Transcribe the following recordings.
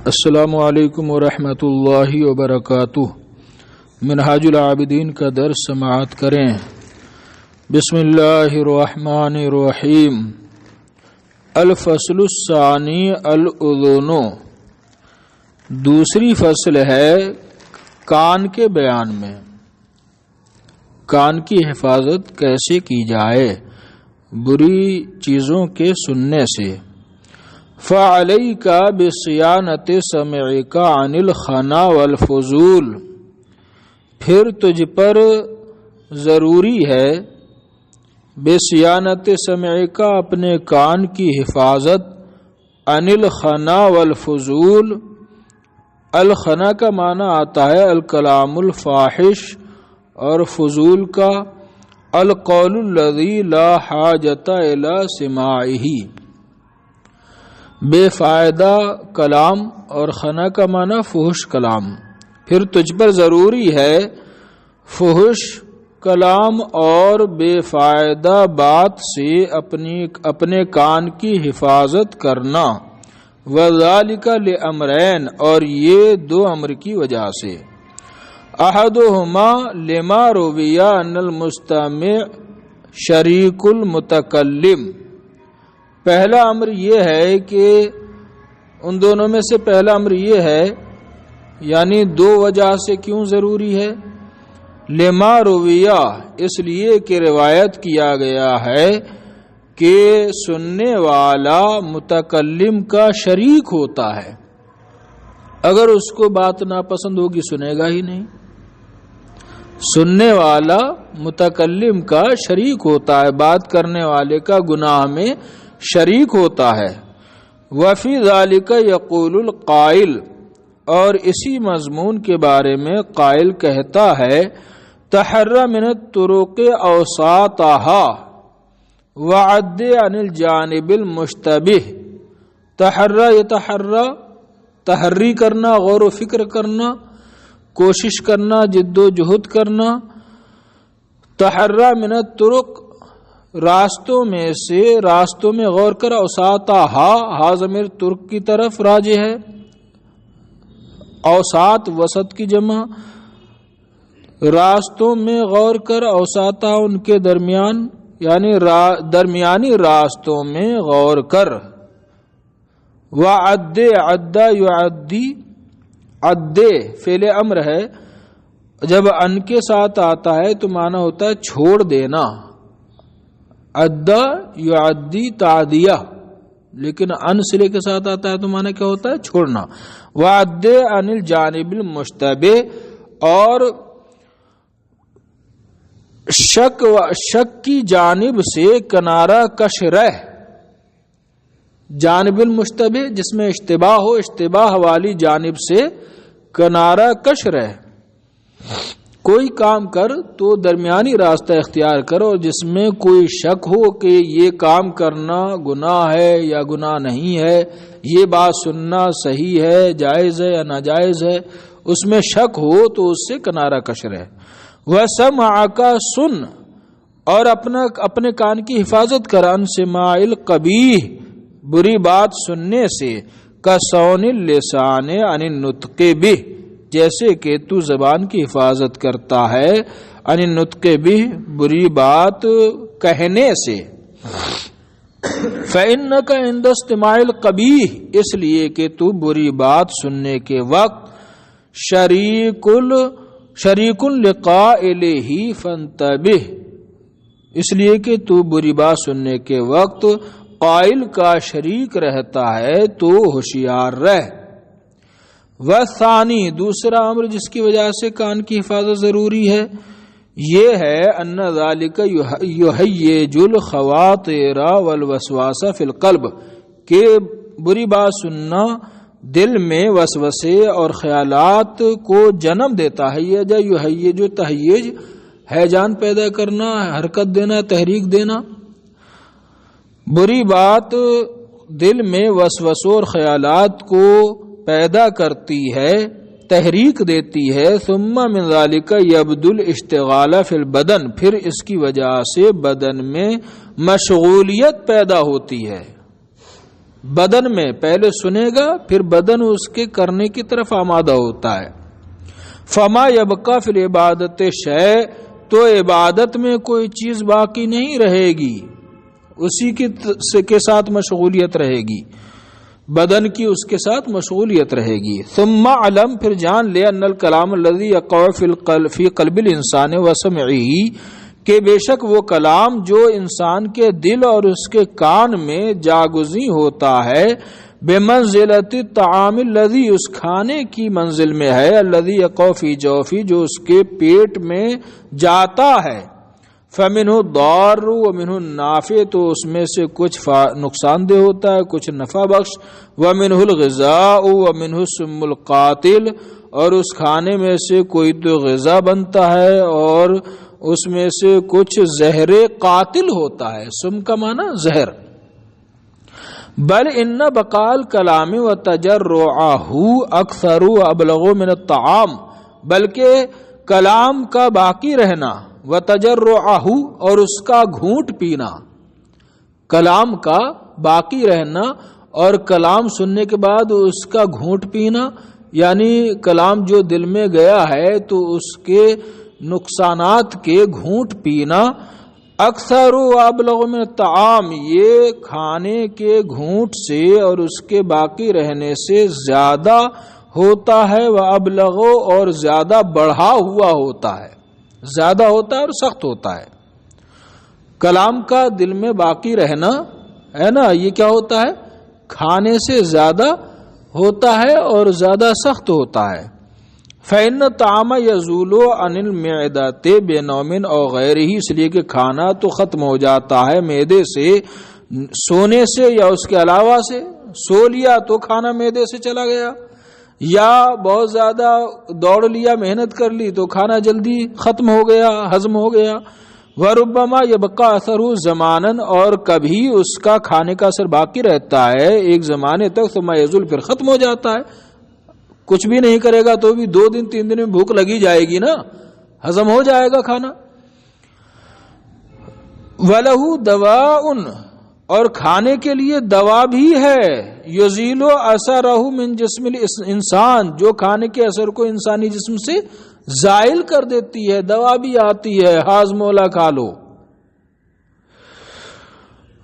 السلام علیکم ورحمۃ اللہ وبرکاتہ۔ منہاج العابدین کا درس سماعت کریں۔ بسم اللہ الرحمن الرحیم۔ الفصل الثانی الاذن، دوسری فصل ہے کان کے بیان میں۔ کان کی حفاظت کیسے کی جائے بری چیزوں کے سننے سے۔ فعلیک بصیانۃ سمعک عن الخنا والفضول، پھر تجھ پر ضروری ہے بصیانۃ سمعک، اپنے کان کی حفاظت، عن الخنا والفضول۔ الخنا کا معنی آتا ہے الکلام الفاحش، اور فضول کا القول الذی لا حاجۃ الی سماعہ، بے فائدہ کلام، اور خنا کا معنی فحش کلام۔ پھر تجھ پر ضروری ہے فحش کلام اور بے فائدہ بات سے اپنے کان کی حفاظت کرنا۔ وذالک لامرین، اور یہ دو امر کی وجہ سے۔ احدہما لما روی ان المستمع شریک المتکلم، پہلا امر یہ ہے کہ ان دونوں میں سے پہلا امر یہ ہے، یعنی دو وجہ سے کیوں ضروری ہے۔ لما رویہ، اس لیے کہ روایت کیا گیا ہے کہ سننے والا متکلم کا شریک ہوتا ہے، اگر اس کو بات ناپسند ہوگی سنے گا ہی نہیں۔ سننے والا متکلم کا شریک ہوتا ہے، بات کرنے والے کا گناہ میں شریک ہوتا ہے۔ وفی ذالک یقول القائل، اور اسی مضمون کے بارے میں قائل کہتا ہے، تحری من الطرق اوساطھا وعد عن الجانب المشتبہ۔ تحری یتحری، تحری کرنا، غور و فکر کرنا، کوشش کرنا، جد و جہد کرنا۔ تحری من الطرق، راستوں میں سے، راستوں میں غور کر۔ اوساطھا، ہا ضمیر ترک کی طرف راجع ہے۔ اوساط وسط کی جمع۔ راستوں میں غور کر، اوساطھا ان کے درمیان، یعنی درمیانی راستوں میں غور کر۔ وعد، عد یعدی، عد فعل امر ہے، جب ان کے ساتھ آتا ہے تو معنی ہوتا ہے چھوڑ دینا۔ عدّا یعدی تعدیہ، لیکن ان صلے کے ساتھ آتا ہے تو معنی کیا ہوتا ہے؟ چھوڑنا۔ وعد عن الجانب المشتبہ، اور شک کی جانب سے کنارہ کش رہ۔ جانب المشتبہ جس میں اشتباہ ہو، اشتباہ والی جانب سے کنارہ کش رہ۔ کوئی کام کر تو درمیانی راستہ اختیار کرو، جس میں کوئی شک ہو کہ یہ کام کرنا گناہ ہے یا گناہ نہیں ہے، یہ بات سننا صحیح ہے، جائز ہے یا ناجائز ہے، اس میں شک ہو تو اس سے کنارہ کش رہے۔ وَسَمْعَكَ، سن، اور اپنے کان کی حفاظت کر، عن سماع القبیح، بری بات سننے سے، کَصَوْنِ اللِّسَانِ عن النُّطْقِ بِهِ، جیسے کہ تو زبان کی حفاظت کرتا ہے عن النطق بہ، بری بات کہنے سے۔ فإنک عند استماع القبیح، اس لیے کہ تو بری بات سننے کے وقت شریک لقائلہ فانتبہ، اس لیے کہ تو بری بات سننے کے وقت قائل کا شریک رہتا ہے تو ہوشیار رہ۔ والثانی، دوسرا امر جس کی وجہ سے کان کی حفاظت ضروری ہے، یہ ہے ان ذالک یہیج الخواطر والوسواس فی القلب، کہ بری بات سننا دل میں وسوسے اور خیالات کو جنم دیتا ہے۔ یہ یہیج، تہیج ہے جان پیدا کرنا، حرکت دینا، تحریک دینا۔ بری بات دل میں وسوسوں اور خیالات کو پیدا کرتی ہے، تحریک دیتی ہے۔ ثم من ذالک یبدو الاشتغال فی البدن، پھر اس کی وجہ سے بدن میں مشغولیت پیدا ہوتی ہے۔ بدن میں پہلے سنے گا پھر بدن اس کے کرنے کی طرف آمادہ ہوتا ہے. فما یبقا فی العبادت شیء، تو عبادت میں کوئی چیز باقی نہیں رہے گی، اسی کے ساتھ مشغولیت رہے گی، بدن کی اس کے ساتھ مشغولیت رہے گی. ثم علم، پھر جان لے، ان الکلام الذی یقع فی قلب الانسان وسمعہ، کہ بے شک وہ کلام جو انسان کے دل اور اس کے کان میں جاگزیں ہوتا ہے، بمنزلۃ الطعام الذی، اس کھانے کی منزل میں ہے، الذی یقع فی جوفی، جو اس کے پیٹ میں جاتا ہے. فمنہ الضار ومنہ النافع، تو اس میں سے کچھ نقصان دہ ہوتا ہے کچھ نفع بخش. ومنہ الغذاء ومنہ السم القاتل، اور اس کھانے میں سے کوئی تو غذا بنتا ہے اور اس میں سے کچھ زہر قاتل ہوتا ہے. سم کا معنی زہر. بل ان بقال کلام و تجرعہ اکثر و ابلغ من الطعام، بلکہ کلام کا باقی رہنا، و تجرعہ، اور اس کا گھونٹ پینا، کلام کا باقی رہنا اور کلام سننے کے بعد اس کا گھونٹ پینا، یعنی کلام جو دل میں گیا ہے تو اس کے نقصانات کے گھونٹ پینا، اکثر و ابلغ من الطعام، یہ کھانے کے گھونٹ سے اور اس کے باقی رہنے سے زیادہ ہوتا ہے، و ابلغ، اور زیادہ بڑھا ہوا ہوتا ہے، زیادہ ہوتا ہے اور سخت ہوتا ہے. کلام کا دل میں باقی رہنا ہے نا، یہ کیا ہوتا ہے؟ کھانے سے زیادہ ہوتا ہے اور زیادہ سخت ہوتا ہے. فإن الطعام يزول عن المعدة بنوم أو غیرہ، اس لیے کہ کھانا تو ختم ہو جاتا ہے معدے سے سونے سے یا اس کے علاوہ سے. سو لیا تو کھانا معدے سے چلا گیا، یا بہت زیادہ دوڑ لیا محنت کر لی تو کھانا جلدی ختم ہو گیا، ہضم ہو گیا. وربما يبقى اثر زمانا، اور کبھی اس کا کھانے کا اثر باقی رہتا ہے ایک زمانے تک، ثم يزول، پھر ختم ہو جاتا ہے. کچھ بھی نہیں کرے گا تو بھی 2 دن 3 دن میں بھوک لگی جائے گی نا، ہضم ہو جائے گا کھانا. وَلَهُ دَوَاءٌ، اور کھانے کے لیے دوا بھی ہے، یزیل اثرہ من جسم الانسان، جو کھانے کے اثر کو انسانی جسم سے زائل کر دیتی ہے. دوا بھی آتی ہے، ہاضمولا کھا لو.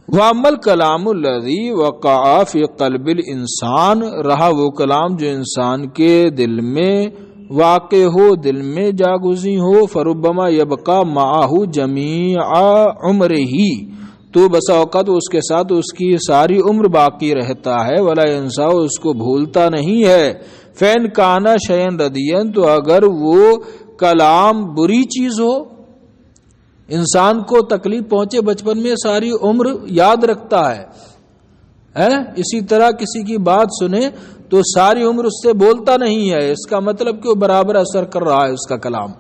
وَأَمَّا الْكَلَامُ الَّذِي وَقَعَ فِي قَلْبِ الْإِنسَانِ، رہا وہ کلام جو انسان کے دل میں واقع ہو، دل میں جاگزیں ہو، فَرُبَّمَا يَبْقَى مَعَهُ جَمِيعَ عُمْرِهِ، تو بسا اوقات اس کے ساتھ اس کی ساری عمر باقی رہتا ہے. وَلَا يَنْسَى، اس کو بھولتا نہیں ہے. فَإِنْ كَانَ شَيْئًا رَدِيًّا، تو اگر وہ کلام بری چیز ہو، انسان کو تکلیف پہنچے بچپن میں ساری عمر یاد رکھتا ہے، اسی طرح کسی کی بات سنے تو ساری عمر اس سے بولتا نہیں ہے، اس کا مطلب کہ وہ برابر اثر کر رہا ہے اس کا کلام.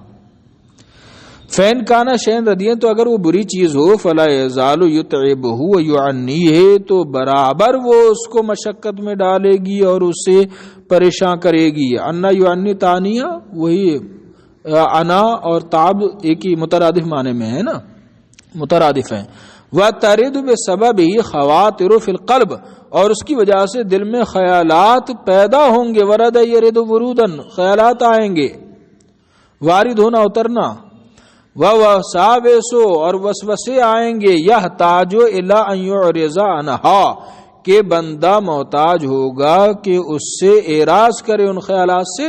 فین کانا شین ردین، تو اگر وہ بری چیز ہو، فلا یزال یتعبہ ویعنیہ، تو برابر وہ اس کو مشقت میں ڈالے گی اور اسے پریشان کرے گی. انا یعنی تانیہ، وہی انا اور تعب ایک ہی مترادف معنی میں ہے نا، مترادف ہیں. وَتَرِدُ بِسَبَبِهِ خَوَاطِرُ فِي الْقَلْبِ، اور اس کی وجہ سے دل میں خیالات پیدا ہوں گے. وَرَدَ يَرِدُ وُرُودًا، خیالات آئیں گے، وارد ہونا اترنا. وَوَسَاوِسُ، اور وسوسے آئیں گے. يَحْتَاجُ إِلَىٰ أَن يُعْرِضَ عَنْهَا، کہ بندہ محتاج ہوگا کہ اس سے اعراض کرے، ان خیالات سے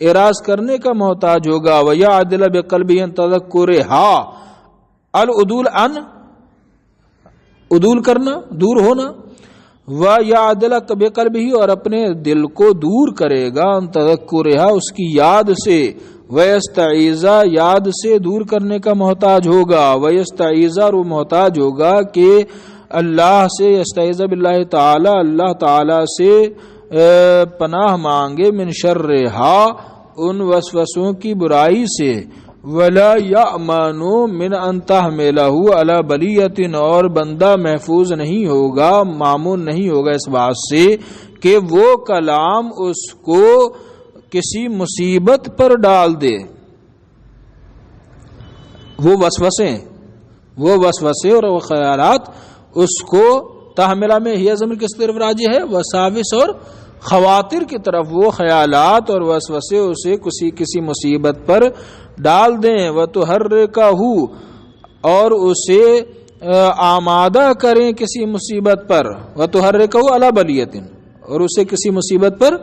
اعراض کرنے کا محتاج ہوگا. وَيَعْدِلَ بِقَلْبِهِ عَن تَذَكُّرِهَا، العدول عن، عدول کرنا، دور ہونا. وَيَعْدِلَ بِقَلْبِهِ، اور اپنے دل کو دور کرے گا، عن تَذَكُّرِهَا، اس کی یاد سے. وَيَسْتَعِيذَ، یاد سے دور کرنے کا محتاج ہوگا. وَيَسْتَعِيذَ، اور وہ محتاج ہوگا کہ اللہ سے، یستعیذ باللہ تعالی، اللہ تعالی سے پناہ مانگے، من شرہا، ان وسوسوں کی برائی سے. ولا یأمن من ان تحملہ علی بلیۃ، اور بندہ محفوظ نہیں ہوگا، مامون نہیں ہوگا اس بات سے کہ وہ کلام اس کو کسی مصیبت پر ڈال دے. وہ وسوسے اور وہ خیالات اس کو تحملہ میں ہی ضمیر کس طرف راجع ہے؟ وساوس اور خواطر کی طرف، وہ خیالات اور وسوسے اسے کسی مصیبت پر ڈال دیں، وتحرکہ، اور اسے آمادہ کریں کسی مصیبت پر، وتحرکہ علی بلیۃ، اور اسے کسی مصیبت پر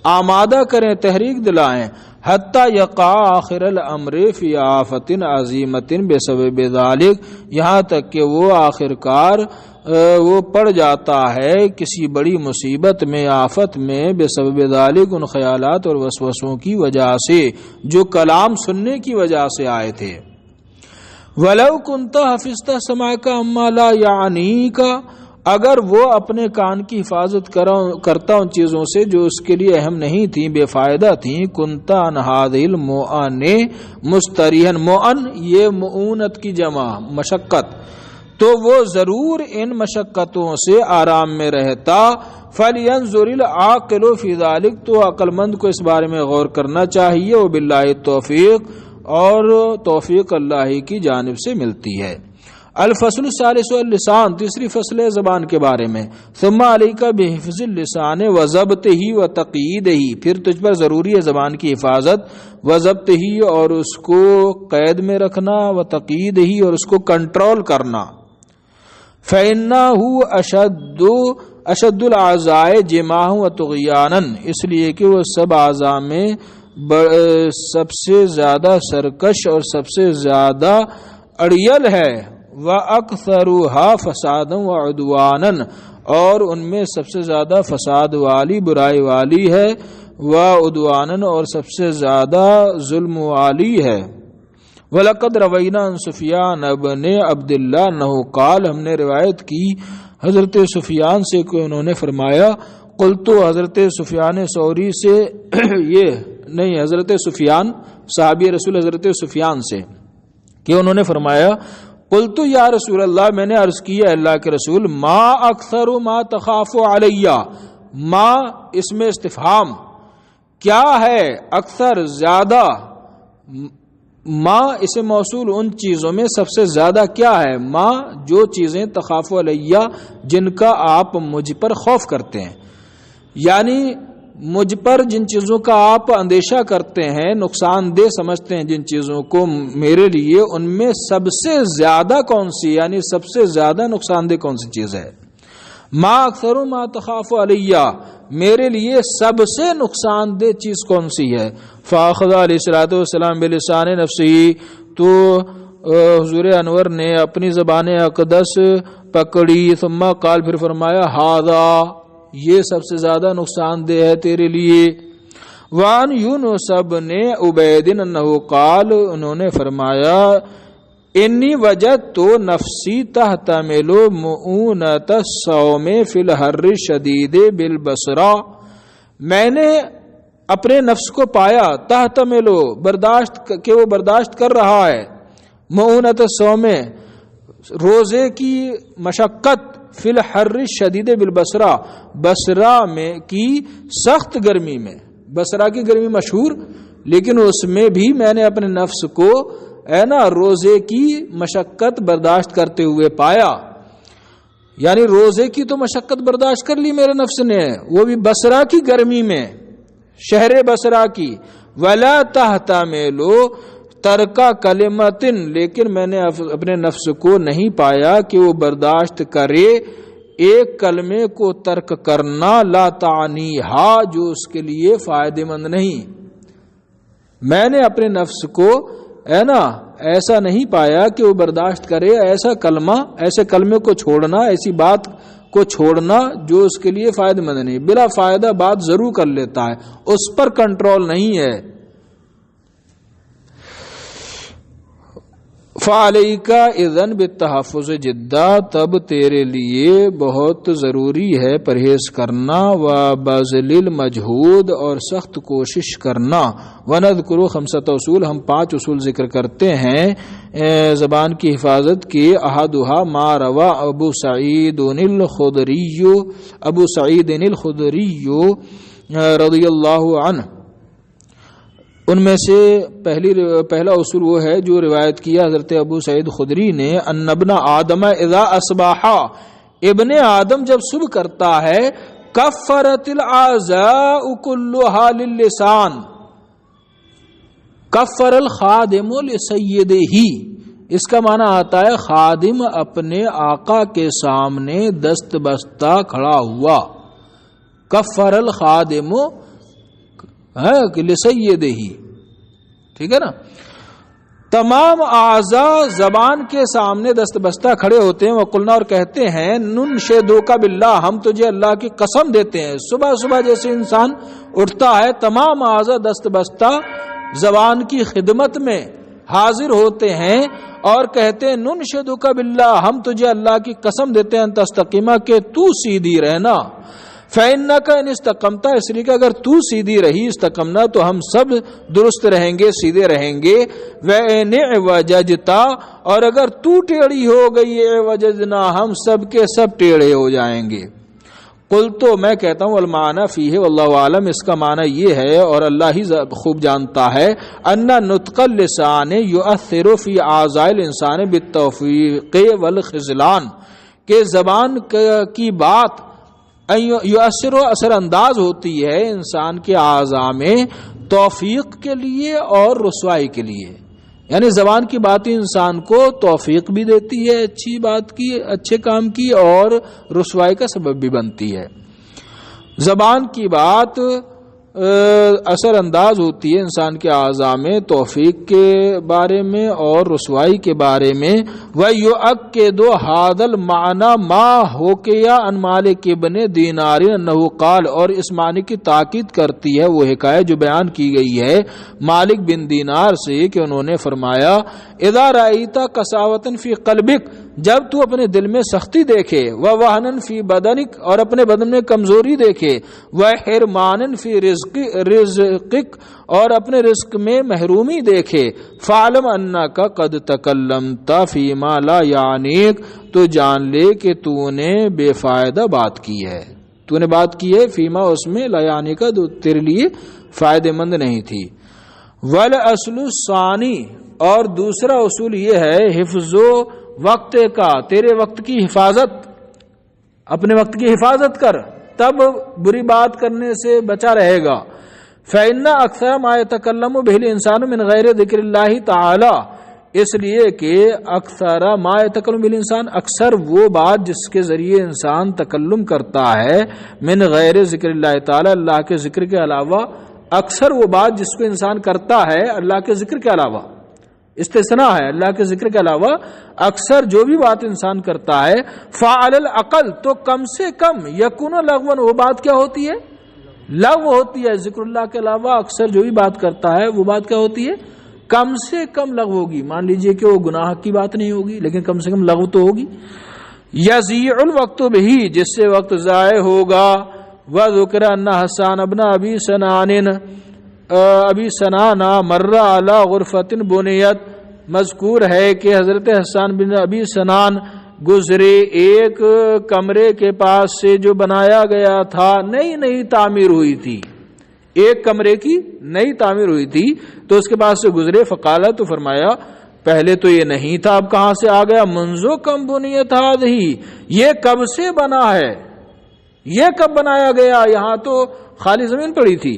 آمادہ کریں، تحریک دلائیں، حتی یقع آخر الامر فی آفت عظیمت بسبب ذالک، یہاں تک کہ وہ آخرکار وہ پڑ جاتا ہے کسی بڑی مصیبت میں، آفت میں، بسبب ذالک، ان خیالات اور وسوسوں کی وجہ سے جو کلام سننے کی وجہ سے آئے تھے۔ وَلَوْ كُنْتَ حَفِظْتَ سَمْعَكَ عَمَّا لَا يَعْنِيكَ، اگر وہ اپنے کان کی حفاظت کرتا ان چیزوں سے جو اس کے لیے اہم نہیں تھیں، بے فائدہ تھیں، كُنْتَ عَنْ هَذِهِ الْمُؤَنِ مُسْتَرِيحًا، مؤن یہ مؤونت کی جمع، مشقت، تو وہ ضرور ان مشقتوں سے آرام میں رہتا۔ فَلْيَنْظُرِ الْعَاقِلُ فِي ذَلِكَ، تو عقل مند کو اس بارے میں غور کرنا چاہیے، وَبِاللَّهِ التوفیق، اور توفیق اللہ کی جانب سے ملتی ہے۔ الفصل الثالث اللسان، تیسری فصل ہے زبان کے بارے میں۔ ثم علیک بحفظ اللسان وضبطہ وتقییدہ، پھر تجھ پر ضروری ہے زبان کی حفاظت، وضبطہ، اور اس کو قید میں رکھنا، وتقییدہ، اور اس کو کنٹرول کرنا۔ فإنہ اشد الاعضاء جماعا وطغیانا، اس لیے کہ وہ سب اعضاء میں سب سے زیادہ سرکش اور سب سے زیادہ اڑیل ہے، وَأَكْثَرُهَا فَسَادًا وَعُدْوَانًا، اور ان میں سب سے زیادہ فساد والی، برائی والی ہے، وَعُدْوَانًا، اور سب سے زیادہ ظلم والی ہے۔ وَلَقَدْ رَوَيْنَا عَنْ سُفْيَانَ بْنِ عَبْدِ اللَّهِ أَنَّهُ قَالَ، ہم نے روایت کی حضرت سفیان سے کہ انہوں نے فرمایا، قلت، حضرت سفیان ثوری سے یہ نہیں، حضرت سفیان صحابی رسول حضرت سفیان سے کہ انہوں نے فرمایا، قلت یا رسول اللہ، میں نے عرض کیا اللہ کے رسول، ما اکثر ما تخاف علیہ، ما اس میں استفہام، کیا ہے اکثر زیادہ، ما اسم موصول ان چیزوں میں سب سے زیادہ کیا ہے، ما جو چیزیں تخاف علیہ جن کا آپ مجھ پر خوف کرتے ہیں، یعنی مجھ پر جن چیزوں کا آپ اندیشہ کرتے ہیں، نقصان دہ سمجھتے ہیں جن چیزوں کو میرے لیے، ان میں سب سے زیادہ کون سی، یعنی سب سے زیادہ نقصان دہ کون سی چیز ہے؟ ما اکثر ما تخاف علیہ، میرے لیے سب سے نقصان دہ چیز کون سی ہے؟ فاخذ علیہ الصلوۃ والسلام بلسان نفسہ، تو حضور انور نے اپنی زبان اقدس پکڑی، ثم قال، پھر فرمایا، ھذا، یہ سب سے زیادہ نقصان دہ ہے تیرے لیے۔ وان یونس بن عبید انہ قال، انہوں نے فرمایا، انی وجدت نفسی تحتمل مؤونۃ الصوم فی الحر الشدید بالبصرہ، میں نے اپنے نفس کو پایا، تحتمل، برداشت، کہ وہ برداشت کر رہا ہے، مؤونۃ الصوم، روزے کی مشقت، فی الحر الشدید بالبصرہ، بصرہ میں کی سخت گرمی میں، بصرہ کی گرمی مشہور، لیکن اس میں بھی میں نے اپنے نفس کو روزے کی مشقت برداشت کرتے ہوئے پایا، یعنی روزے کی تو مشقت برداشت کر لی میرے نفس نے، وہ بھی بصرہ کی گرمی میں، شہر بصرہ کی۔ ولا تحتمل ترکا کلمۃ، لیکن میں نے اپنے نفس کو نہیں پایا کہ وہ برداشت کرے ایک کلمے کو ترک کرنا، لا تعنیہا، جو اس کے لیے فائدہ مند نہیں، میں نے اپنے نفس کو ایسا نہیں پایا کہ وہ برداشت کرے ایسا کلمہ، ایسے کلمے کو چھوڑنا، ایسی بات کو چھوڑنا جو اس کے لیے فائدہ مند نہیں، بلا فائدہ بات ضرور کر لیتا ہے، اس پر کنٹرول نہیں ہے۔ فعلیک اذن بالتحفظ جدا، تب تیرے لیے بہت ضروری ہے پرہیز کرنا، وبذل المجہود، اور سخت کوشش کرنا۔ ونذکر خمسۃ اصول، ہم 5 اصول ذکر کرتے ہیں زبان کی حفاظت کے۔ احدھا ما روا ابو سعید الخدری رضی اللہ عنہ، ان میں سے پہلا اصول وہ ہے جو روایت کیا حضرت ابو سعید خدری نے، ان ابن آدم اذا اصبح، ابن آدم جب صبح کرتا ہے کفرت الاعضاء كلها للسان کفر الخادم لسیدہ، اس کا معنی آتا ہے خادم اپنے آقا کے سامنے دست بستہ کھڑا ہوا، کفر الخادم لسیدہ، ٹھیک ہے نا. تمام اعضاء زبان کے سامنے دست بستہ کھڑے ہوتے ہیں. وقلنا، اور کہتے ہیں ننشدک باللہ، ہم تجھے اللہ کی قسم دیتے ہیں. صبح صبح جیسے انسان اٹھتا ہے تمام اعضاء دست بستہ زبان کی خدمت میں حاضر ہوتے ہیں اور کہتے ہیں ننشدک باللہ، ہم تجھے اللہ کی قسم دیتے ہیں ان تستقیما، کہ تو سیدھی رہنا. فإنک ان استقمت، اس لیے کہ اگر تو سیدھی رہی استقمنا تو ہم سب درست رہیں گے، سیدھے رہیں گے. وإن اعوججت، اور اگر تو ٹیڑھی ہو گئی اعوججنا، ہم سب کے سب ٹیڑھے ہو جائیں گے. قلت، میں کہتا ہوں المعنی فیہ واللہ عالم، اس کا معنی یہ ہے اور اللہ ہی خوب جانتا ہے، ان نطق اللسان یؤثر فی اعضاء الانسان بالتوفیق والخذلان، کہ زبان کی بات یؤثر، اثر انداز ہوتی ہے انسان کے اعضاء میں توفیق کے لیے اور رسوائی کے لیے. یعنی زبان کی بات انسان کو توفیق بھی دیتی ہے اچھی بات کی، اچھے کام کی، اور رسوائی کا سبب بھی بنتی ہے. زبان کی بات اثر انداز ہوتی ہے انسان کے اعضاء میں توفیق کے بارے میں اور رسوائی کے بارے میں. وَيُؤَكِّدُ هَذَا الْمَعْنَى مَا حُكِيَ عَنْ مَالِكِ بْنِ دِينَارٍ أَنَّهُ قَالَ، اور اس معنی کی تاکید کرتی ہے وہ حکایت جو بیان کی گئی ہے مالک بن دینار سے کہ انہوں نے فرمایا اِذَا رَأَيْتَ قَسَاوَةً فِي قَلْبِكَ، جب تو اپنے دل میں سختی دیکھے، وَوَهْنًا فِي بَدَنِكَ، اور اپنے بدن میں کمزوری دیکھے، وَحِرْمَانًا فِي رزقک، اور اپنے رزق میں محرومی دیکھے، فَعْلَمْ أَنَّكَ قَدْ تَكَلَّمْتَ فِي مَا لَا يَعْنِيكَ، تو جان لے کہ تو نے بے فائدہ بات کی ہے، تو نے بات کی ہے فیما، اس میں لا یعنیک، تیرے لیے فائدہ مند نہیں تھی. وَالْأَصْلُ الثَّانِي، اور دوسرا اصول یہ ہے حفظ وقت کا، تیرے وقت کی حفاظت، اپنے وقت کی حفاظت کر، تب بری بات کرنے سے بچا رہے گا. فإن أكثر ما يتكلم به الإنسان من غیر ذکر اللہ تعالی، اس لیے کہ اکثر ما يتكلم به الإنسان، اکثر وہ بات جس کے ذریعے انسان تکلم کرتا ہے، من غیر ذکر اللہ تعالی، اللہ کے ذکر کے علاوہ، اکثر وہ بات جس کو انسان کرتا ہے اللہ کے ذکر کے علاوہ، استثناء ہے اللہ کے ذکر کے علاوہ، اکثر جو بھی بات انسان کرتا ہے، فعل العقل، تو کم سے کم یکون لغون، وہ بات کیا ہوتی ہے؟ لغو ہوتی ہے. ذکر اللہ کے علاوہ اکثر جو بھی بات کرتا ہے وہ بات کیا ہوتی ہے؟ کم سے کم لغو ہوگی. مان لیجئے کہ وہ گناہ کی بات نہیں ہوگی لیکن کم سے کم لغو تو ہوگی. یضیع الوقت بہ، جس سے وقت ضائع ہوگا. وذکر ان حسان ابن ابی سنان مر علی غرفۃ بنیت، مذکور ہے کہ حضرت حسان بن ابی سنان گزرے ایک کمرے کے پاس سے جو بنایا گیا تھا، نئی تعمیر ہوئی تھی، ایک کمرے کی نئی تعمیر ہوئی تھی، تو اس کے پاس سے گزرے. فقالا، تو فرمایا پہلے تو یہ نہیں تھا، اب کہاں سے آ گیا؟ منذ کم بنیت ہذہ، یہ کب سے بنا ہے، یہ کب بنایا گیا؟ یہاں تو خالی زمین پڑی تھی.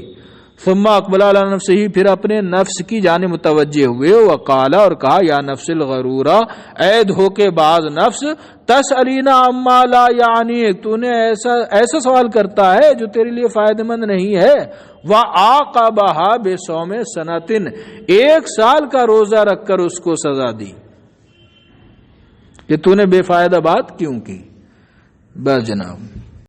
ثم اقبل علی نفسہ، پھر اپنے نفس کی جانب متوجہ ہوئے. وقال، اور کہا یا نفس الغرورہ، اے دھوکے باز نفس، تسألین عما لا یعنیک، تو نے ایسا سوال کرتا ہے جو تیرے لیے فائدہ مند نہیں ہے. وعاقبہا بصوم سنۃ، ایک سال کا روزہ رکھ کر اس کو سزا دی کہ تو نے بے فائدہ بات کیوں کی. بس جناب.